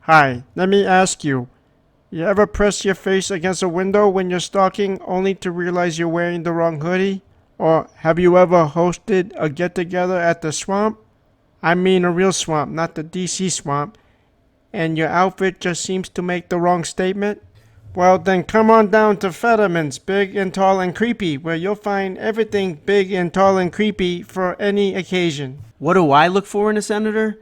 Hi, let me ask you. You ever press your face against a window when you're stalking only to realize you're wearing the wrong hoodie? Or have you ever hosted a get-together at the swamp? I mean a real swamp, not the DC swamp. And your outfit just seems to make the wrong statement? Well, then come on down to Fetterman's Big and Tall and Creepy, where you'll find everything big and tall and creepy for any occasion. What do I look for in a senator?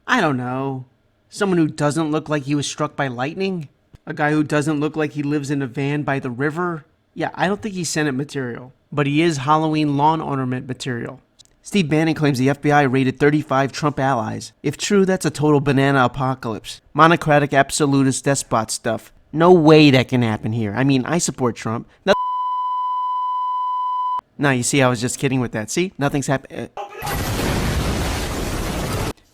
I don't know. Someone who doesn't look like he was struck by lightning? A guy who doesn't look like he lives in a van by the river? Yeah, I don't think he's Senate material, but he is Halloween lawn ornament material. Steve Bannon claims the FBI raided 35 Trump allies. If true, that's a total banana apocalypse. Monocratic absolutist despot stuff. No way that can happen here. I mean, I support Trump. No, you see, I was just kidding with that. See? Nothing's happened.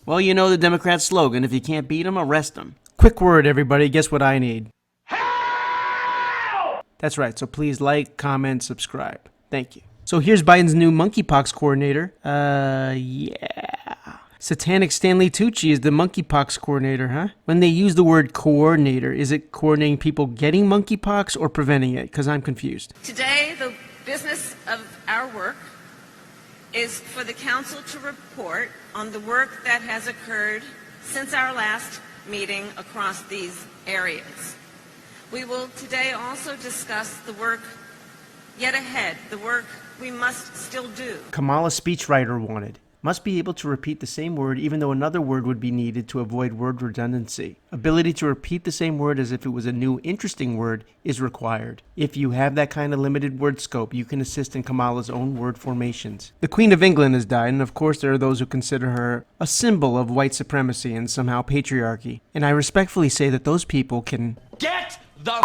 Well, you know the Democrats' slogan, if you can't beat them, arrest them. Quick word, everybody. Guess what I need? Help! That's right, so please like, comment, subscribe. Thank you. So here's Biden's new Monkeypox Coordinator. Yeah. Satanic Stanley Tucci is the Monkeypox Coordinator, huh? When they use the word coordinator, is it coordinating people getting monkeypox or preventing it? Because I'm confused. Today, the business of our work is for the Council to report on the work that has occurred since our last meeting across these areas. We will today also discuss the work yet ahead, the work we must still do. Kamala speechwriter wanted. Must be able to repeat the same word even though another word would be needed to avoid word redundancy. Ability to repeat the same word as if it was a new interesting word is required. If you have that kind of limited word scope, you can assist in Kamala's own word formations. The Queen of England has died, and of course there are those who consider her a symbol of white supremacy and somehow patriarchy. And I respectfully say that those people can get the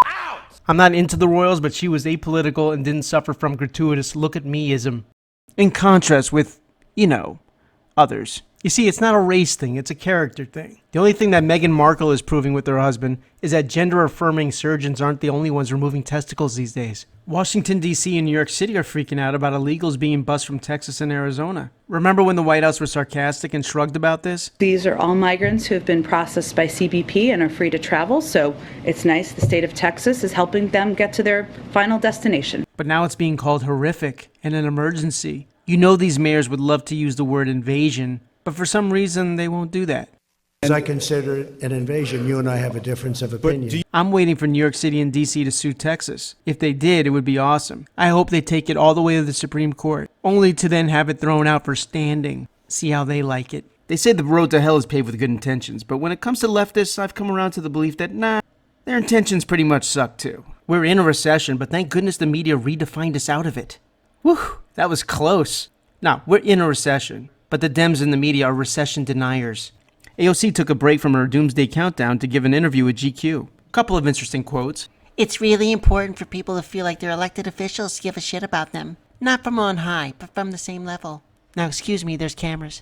out! I'm not into the royals, but she was apolitical and didn't suffer from gratuitous look-at-me-ism. In contrast with others. You see, it's not a race thing, it's a character thing. The only thing that Meghan Markle is proving with her husband is that gender-affirming surgeons aren't the only ones removing testicles these days. Washington, D.C. and New York City are freaking out about illegals being bused from Texas and Arizona. Remember when the White House was sarcastic and shrugged about this? These are all migrants who have been processed by CBP and are free to travel, so it's nice the state of Texas is helping them get to their final destination. But now it's being called horrific and an emergency. You know these mayors would love to use the word invasion, but for some reason they won't do that. As I consider it an invasion, you and I have a difference of opinion. I'm waiting for New York City and D.C. to sue Texas. If they did, it would be awesome. I hope they take it all the way to the Supreme Court, only to then have it thrown out for standing. See how they like it. They say the road to hell is paved with good intentions, but when it comes to leftists, I've come around to the belief that, their intentions pretty much suck too. We're in a recession, but thank goodness the media redefined us out of it. Whew, that was close. Now, we're in a recession, but the Dems in the media are recession deniers. AOC took a break from her doomsday countdown to give an interview with GQ. Couple of interesting quotes. It's really important for people to feel like their elected officials give a shit about them. Not from on high, but from the same level. Now, excuse me, there's cameras.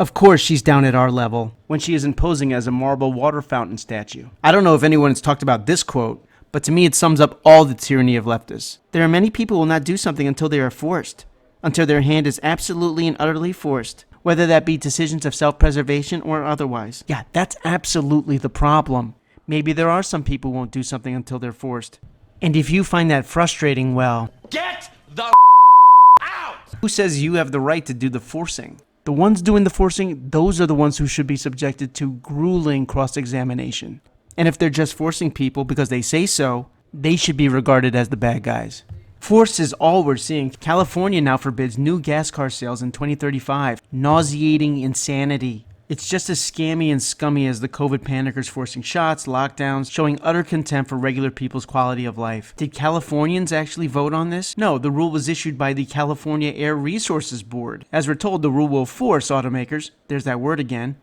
Of course she's down at our level when she isn't posing as a marble water fountain statue. I don't know if anyone has talked about this quote, but to me it sums up all the tyranny of leftists. There are many people who will not do something until they are forced, until their hand is absolutely and utterly forced, whether that be decisions of self-preservation or otherwise. Yeah, that's absolutely the problem. Maybe there are some people who won't do something until they're forced. And if you find that frustrating, well, get the out! Who says you have the right to do the forcing? The ones doing the forcing, those are the ones who should be subjected to grueling cross-examination. And if they're just forcing people because they say so, they should be regarded as the bad guys. Force is all we're seeing. California now forbids new gas car sales in 2035. Nauseating insanity. It's just as scammy and scummy as the COVID panickers forcing shots, lockdowns, showing utter contempt for regular people's quality of life. Did Californians actually vote on this? No, the rule was issued by the California Air Resources Board. As we're told, the rule will force automakers, there's that word again,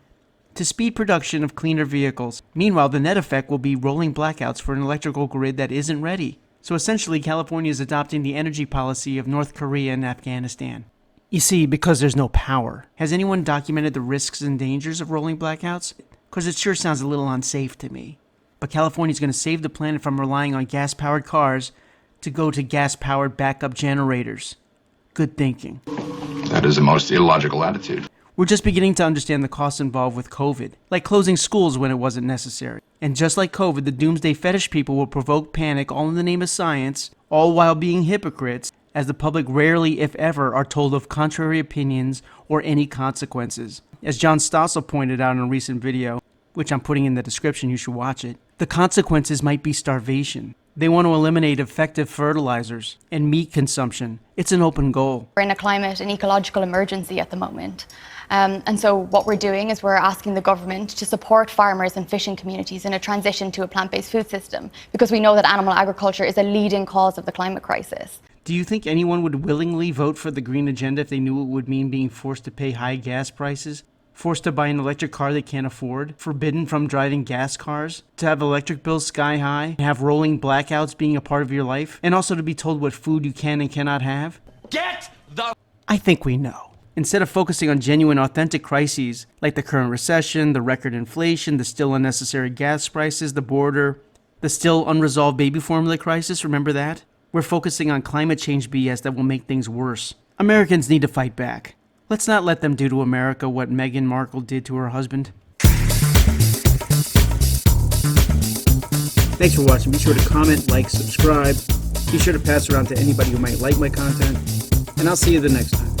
to speed production of cleaner vehicles. Meanwhile, the net effect will be rolling blackouts for an electrical grid that isn't ready. So essentially, California is adopting the energy policy of North Korea and Afghanistan. You see, because there's no power. Has anyone documented the risks and dangers of rolling blackouts? Because it sure sounds a little unsafe to me. But California's going to save the planet from relying on gas-powered cars to go to gas-powered backup generators. Good thinking. That is the most illogical attitude. We're just beginning to understand the costs involved with COVID, like closing schools when it wasn't necessary. And just like COVID, the doomsday fetish people will provoke panic all in the name of science, all while being hypocrites, as the public rarely, if ever, are told of contrary opinions or any consequences. As John Stossel pointed out in a recent video, which I'm putting in the description, you should watch it, the consequences might be starvation. They want to eliminate effective fertilizers and meat consumption. It's an open goal. We're in a climate and ecological emergency at the moment. And so what we're doing is we're asking the government to support farmers and fishing communities in a transition to a plant-based food system, because we know that animal agriculture is a leading cause of the climate crisis. Do you think anyone would willingly vote for the green agenda if they knew it would mean being forced to pay high gas prices? Forced to buy an electric car they can't afford? Forbidden from driving gas cars? To have electric bills sky high? And have rolling blackouts being a part of your life? And also to be told what food you can and cannot have? I think we know. Instead of focusing on genuine, authentic crises, like the current recession, the record inflation, the still unnecessary gas prices, the border, the still unresolved baby formula crisis, remember that? We're focusing on climate change BS that will make things worse. Americans need to fight back. Let's not let them do to America what Meghan Markle did to her husband. Thanks for watching. Be sure to comment, like, subscribe. Be sure to pass around to anybody who might like my content. And I'll see you the next time.